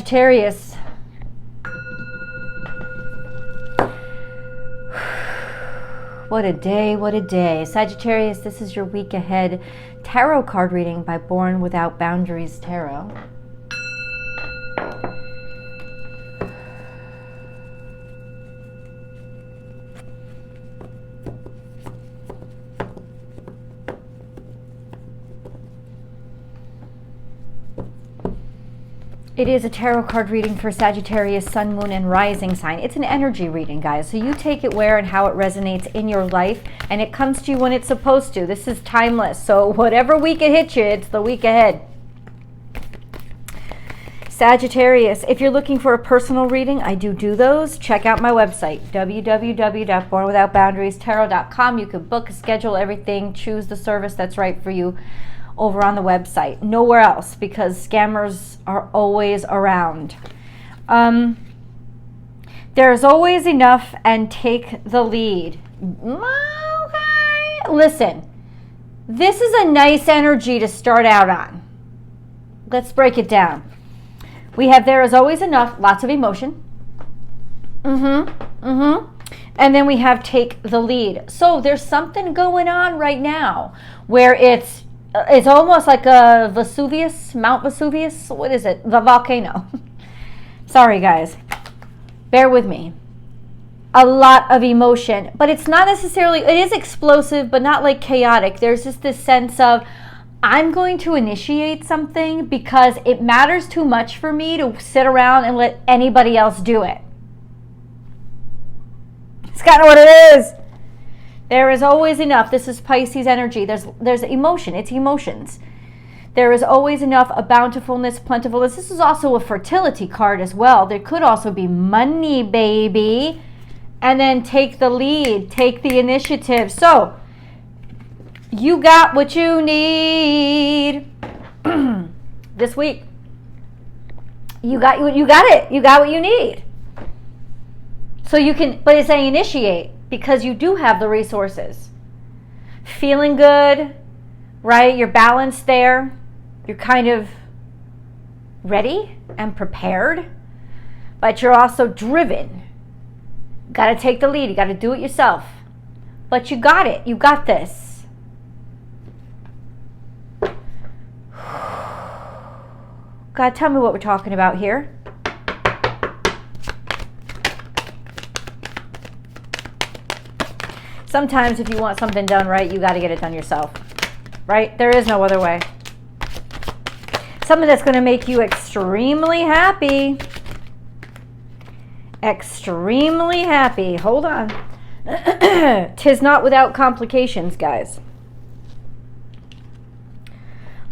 Sagittarius. What a day, what a day. Sagittarius, this is your week ahead tarot card reading by Born Without Boundaries Tarot. It is a tarot card reading for Sagittarius, Sun, Moon, and Rising sign. It's an energy reading, guys. So you take it where and how it resonates in your life, and it comes to you when it's supposed to. This is timeless. So whatever week it hits you, it's the week ahead. Sagittarius, if you're looking for a personal reading, I do those. Check out my website, www.bornwithoutboundariestarot.com. You can book, schedule everything, choose the service that's right for you over on the website. Nowhere else, because scammers are always around. There's always enough, and take the lead. Okay. Listen, this is a nice energy to start out on. Let's break it down. We have there is always enough, lots of emotion. And then we have take the lead. So there's something going on right now where it's almost like a Mount Vesuvius. What is it? The volcano. Sorry, guys. Bear with me. A lot of emotion, but it's not necessarily, it is explosive, but not like chaotic. There's just this sense of, I'm going to initiate something because it matters too much for me to sit around and let anybody else do it. It's kind of what it is. There is always enough. This is Pisces energy. There's emotion. It's emotions. There is always enough, a bountifulness, plentifulness. This is also a fertility card as well. There could also be money, baby. And then take the lead, take the initiative. So, you got what you need this week. You got it. You got what you need. So you can, but it's saying initiate, because you do have the resources. Feeling good, right? You're balanced there. You're kind of ready and prepared, but you're also driven. Got to take the lead. You got to do it yourself. But you got it. You got this. God, tell me what we're talking about here. Sometimes if you want something done right, you got to get it done yourself, right? There is no other way. Something that's going to make you extremely happy. Extremely happy. Hold on. 'Tis not without complications, guys.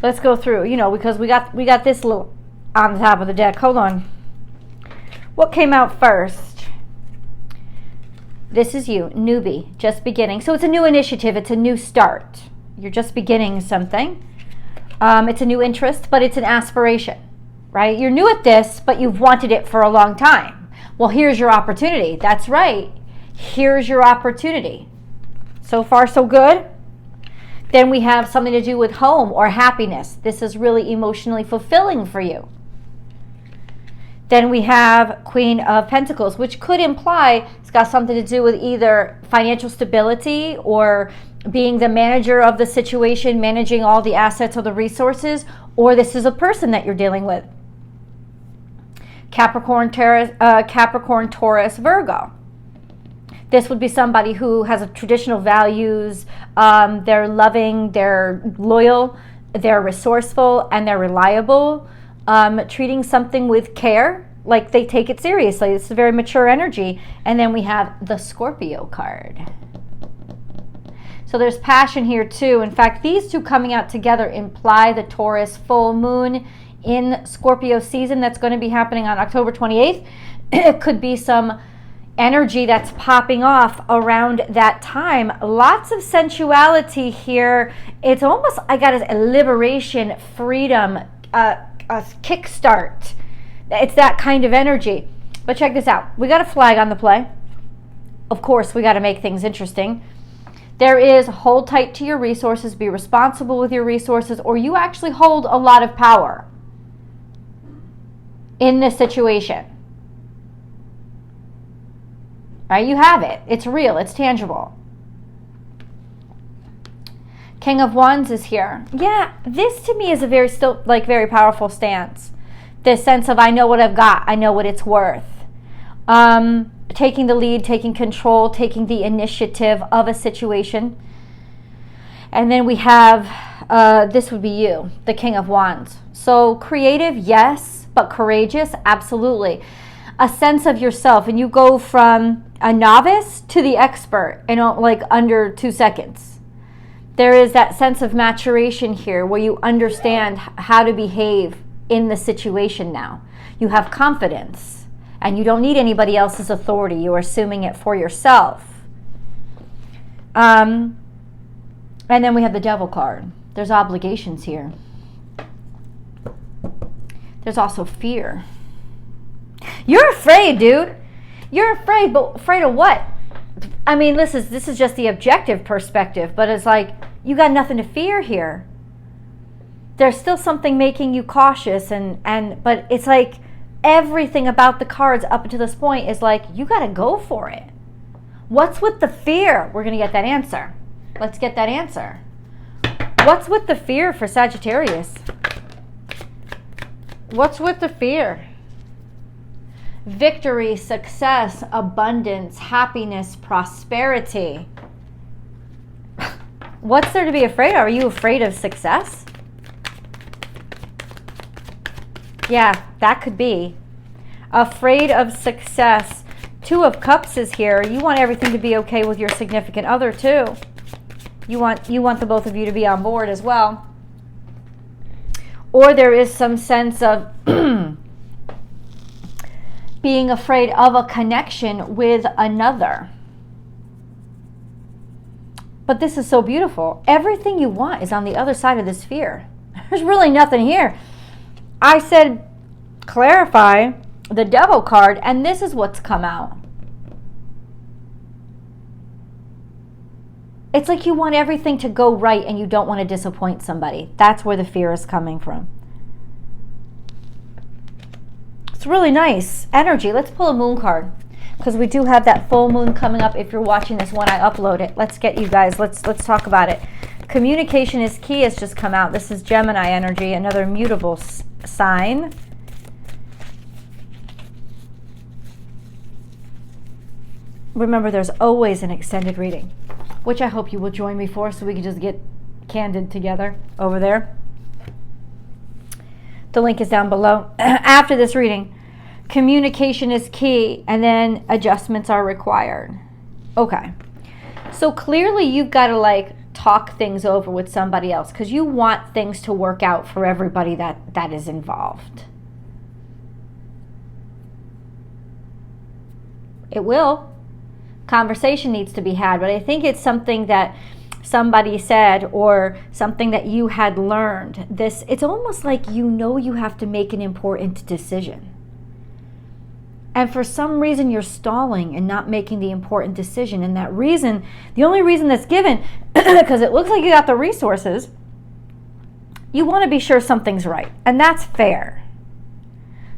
Let's go through, because we got this little on the top of the deck. Hold on. What came out first? This is you, newbie, just beginning. So it's a new initiative. It's a new start. You're just beginning something. It's a new interest, but it's an aspiration, right? You're new at this, but you've wanted it for a long time. Well, here's your opportunity. That's right. Here's your opportunity. So far, so good. Then we have something to do with home or happiness. This is really emotionally fulfilling for you. Then we have Queen of Pentacles, which could imply it's got something to do with either financial stability or being the manager of the situation, managing all the assets or the resources, or this is a person that you're dealing with. Capricorn, Taurus, Virgo. This would be somebody who has a traditional values. They're loving, they're loyal, they're resourceful, and they're reliable. Treating something with care, like they take it seriously. It's a very mature energy. And then we have the Scorpio card. So there's passion here too. In fact, these two coming out together imply the Taurus full moon in Scorpio season that's going to be happening on October 28th. It could be some energy that's popping off around that time. Lots of sensuality here. It's almost, I got a liberation, freedom, a kickstart. It's that kind of energy. But check this out. We got a flag on the play. Of course, we got to make things interesting. There is hold tight to your resources, be responsible with your resources, or you actually hold a lot of power. in this situation. Right? You have it. It's real. It's tangible. King of Wands is here. Yeah, this to me is a very powerful stance. This sense of I know what I've got. I know what it's worth. Taking the lead, taking control, taking the initiative of a situation. And then we have, this would be you, the King of Wands. So creative, yes, but courageous, absolutely. A sense of yourself, and you go from a novice to the expert in like under 2 seconds. There is that sense of maturation here where you understand how to behave in the situation now. You have confidence, and you don't need anybody else's authority. You're assuming it for yourself. And then we have the Devil card. There's obligations here. There's also fear. You're afraid, dude. You're afraid, but afraid of what? I mean, this is just the objective perspective, but it's like you got nothing to fear here. There's still something making you cautious, but it's like everything about the cards up to this point is like you got to go for it. What's with the fear? We're going to get that answer. Let's get that answer. What's with the fear for Sagittarius? What's with the fear? Victory, success, abundance, happiness, prosperity. What's there to be afraid of? Are you afraid of success? Yeah, that could be. Afraid of success. 2 of Cups is here. You want everything to be okay with your significant other too. You want the both of you to be on board as well. Or there is some sense of being afraid of a connection with another. But this is so beautiful. Everything you want is on the other side of this fear. There's really nothing here. I said clarify the Devil card, and this is what's come out. It's like you want everything to go right and you don't want to disappoint somebody. That's where the fear is coming from. It's really nice energy. Let's pull a moon card because we do have that full moon coming up. If you're watching this when I upload it, let's get you guys. Let's talk about it. Communication is key has just come out. This is Gemini energy, another mutable sign. Remember, there's always an extended reading, which I hope you will join me for so we can just get candid together over there. The link is down below. After this reading, communication is key, and then adjustments are required. Okay. So clearly you've got to like talk things over with somebody else because you want things to work out for everybody that is involved. It will. Conversation needs to be had, but I think it's something that somebody said or something that you had learned. It's almost like you have to make an important decision. And for some reason you're stalling and not making the important decision. And that reason, the only reason that's given, because it looks like you got the resources, you want to be sure something's right. And that's fair.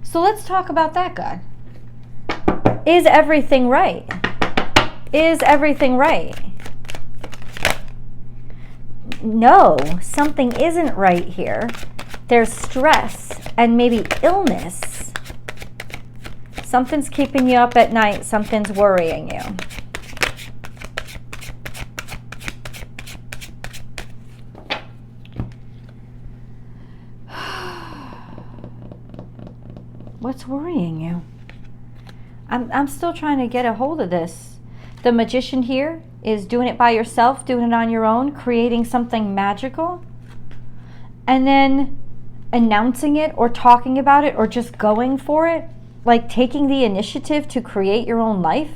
So let's talk about that, God. Is everything right? Is everything right? No, something isn't right here. There's stress and maybe illness. Something's keeping you up at night. Something's worrying you. What's worrying you? I'm still trying to get a hold of this. The Magician here is doing it by yourself, doing it on your own, creating something magical, and then announcing it or talking about it or just going for it, like taking the initiative to create your own life.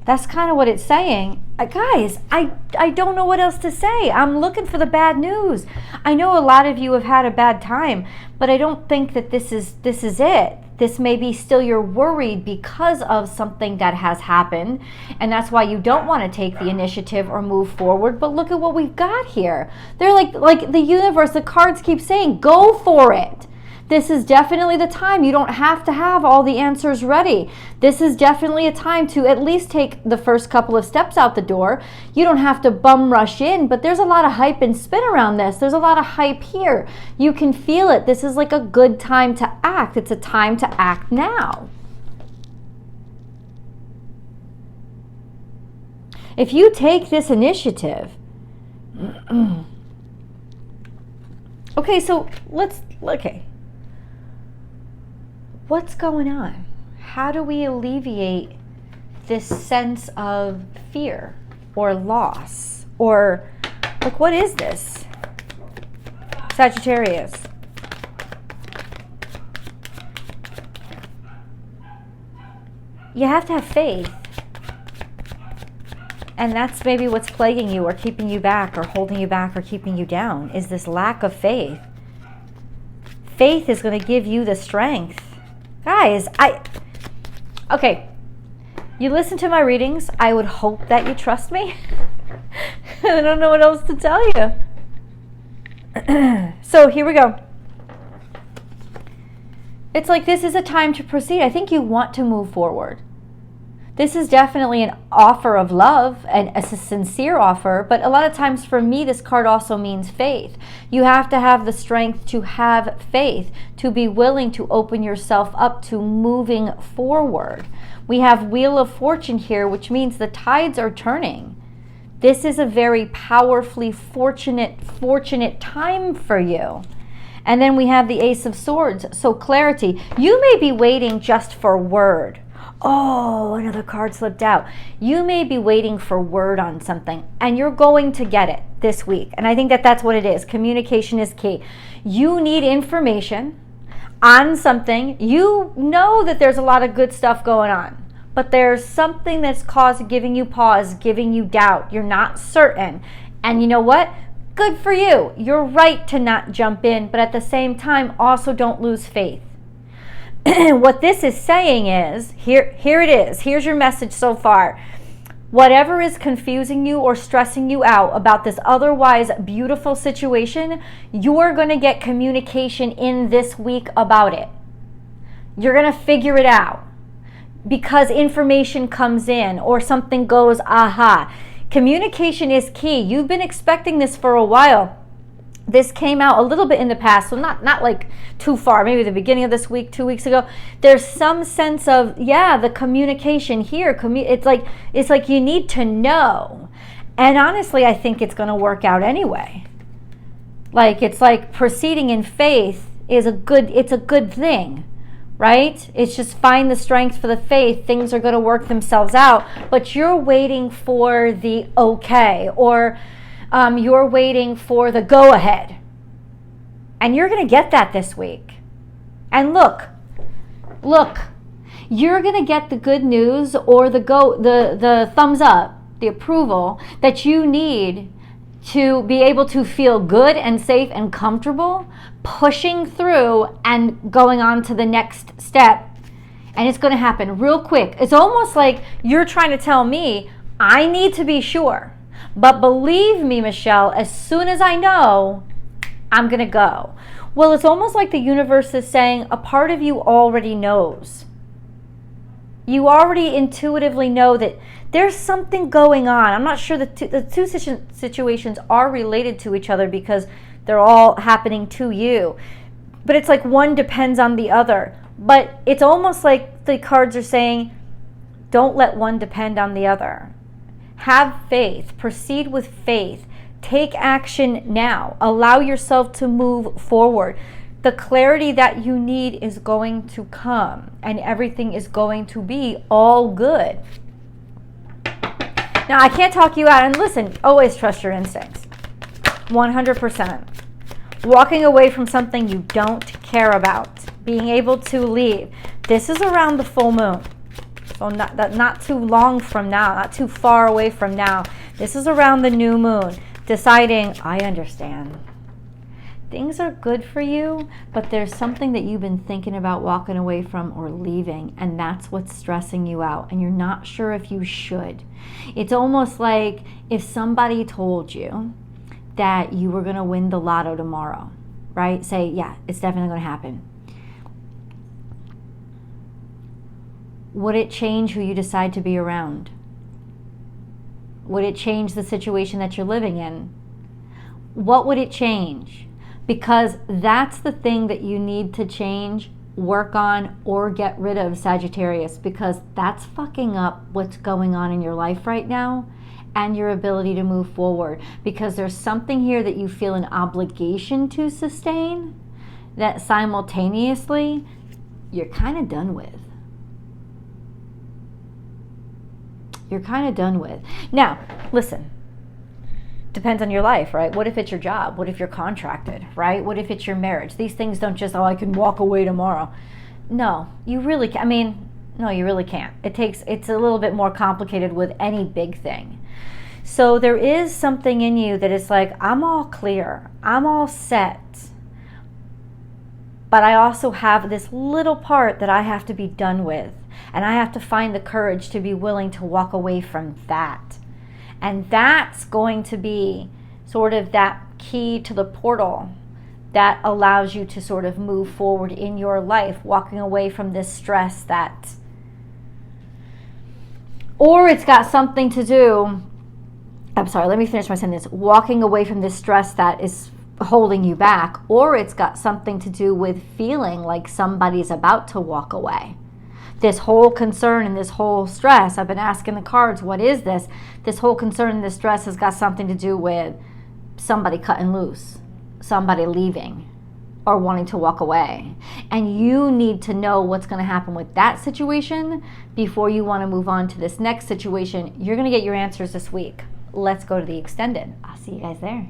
That's kind of what it's saying. Guys, I don't know what else to say. I'm looking for the bad news. I know a lot of you have had a bad time, but I don't think that this is it. This may be still you're worried because of something that has happened, and that's why you don't want to take the initiative or move forward. But look at what we've got here. They're like the universe, the cards keep saying, go for it. This is definitely the time. You don't have to have all the answers ready. This is definitely a time to at least take the first couple of steps out the door. You don't have to bum rush in, but there's a lot of hype and spin around this. There's a lot of hype here. You can feel it. This is like a good time to act. It's a time to act now. If you take this initiative, okay, so what's going on? How do we alleviate this sense of fear or loss? Or, like, what is this? Sagittarius. You have to have faith. And that's maybe what's plaguing you or keeping you back or holding you back or keeping you down, is this lack of faith. Faith is going to give you the strength. Guys, okay, you listen to my readings. I would hope that you trust me. I don't know what else to tell you. So here we go. It's like this is a time to proceed. I think you want to move forward. This is definitely an offer of love and a sincere offer, but a lot of times for me, this card also means faith. You have to have the strength to have faith, to be willing to open yourself up to moving forward. We have Wheel of Fortune here, which means the tides are turning. This is a very powerfully fortunate time for you. And then we have the Ace of Swords, so clarity. You may be waiting just for word. Oh, another card slipped out. You may be waiting for word on something, and you're going to get it this week. And I think that that's what it is. Communication is key. You need information on something. You know that there's a lot of good stuff going on, but there's something that's giving you pause, giving you doubt. You're not certain. And you know what? Good for you. You're right to not jump in, but at the same time, also don't lose faith. What this is saying is, here it is. Here's your message so far. Whatever is confusing you or stressing you out about this otherwise beautiful situation, you're going to get communication in this week about it. You're going to figure it out because information comes in or something goes, aha. Communication is key. You've been expecting this for a while. This came out a little bit in the past, so not like too far, maybe the beginning of this week, 2 weeks ago. There's some sense of, yeah, the communication here. It's like you need to know. And honestly, I think it's going to work out anyway. Like, it's like proceeding in faith is a good thing, right? It's just find the strength for the faith. Things are going to work themselves out, but you're waiting for the okay, or you're waiting for the go-ahead. And you're going to get that this week. And look, you're going to get the good news or the thumbs up, the approval that you need to be able to feel good and safe and comfortable pushing through and going on to the next step. And it's going to happen real quick. It's almost like you're trying to tell me, I need to be sure. But believe me, Michelle, as soon as I know, I'm going to go. Well, it's almost like the universe is saying a part of you already knows. You already intuitively know that there's something going on. I'm not sure the two situations are related to each other because they're all happening to you. But it's like one depends on the other. But it's almost like the cards are saying, don't let one depend on the other. Have faith. Proceed with faith. Take action now. Allow yourself to move forward. The clarity that you need is going to come, and everything is going to be all good. Now, I can't talk you out, and listen, always trust your instincts. 100%. Walking away from something you don't care about. Being able to leave. This is around the full moon. So not too long from now, not too far away from now. This is around the new moon. Deciding, I understand. Things are good for you, but there's something that you've been thinking about walking away from or leaving, and that's what's stressing you out, and you're not sure if you should. It's almost like if somebody told you that you were going to win the lotto tomorrow, right? Say, yeah, it's definitely going to happen. Would it change who you decide to be around? Would it change the situation that you're living in? What would it change? Because that's the thing that you need to change, work on, or get rid of, Sagittarius, because that's fucking up what's going on in your life right now and your ability to move forward. Because there's something here that you feel an obligation to sustain that simultaneously you're kind of done with. You're kind of done with. Now, listen. Depends on your life, right? What if it's your job? What if you're contracted, right? What if it's your marriage? These things don't just, oh, I can walk away tomorrow. No, you really can't. I mean, no, you really can't. It's a little bit more complicated with any big thing. So there is something in you that is like, I'm all clear. I'm all set. But I also have this little part that I have to be done with. And I have to find the courage to be willing to walk away from that. And that's going to be sort of that key to the portal that allows you to sort of move forward in your life, walking away from this stress that, or it's got something to do, I'm sorry, let me finish my sentence, walking away from this stress that is holding you back, or it's got something to do with feeling like somebody's about to walk away. This whole concern and this whole stress, I've been asking the cards, what is this? This whole concern and this stress has got something to do with somebody cutting loose, somebody leaving, or wanting to walk away. And you need to know what's going to happen with that situation before you want to move on to this next situation. You're going to get your answers this week. Let's go to the extended. I'll see you guys there.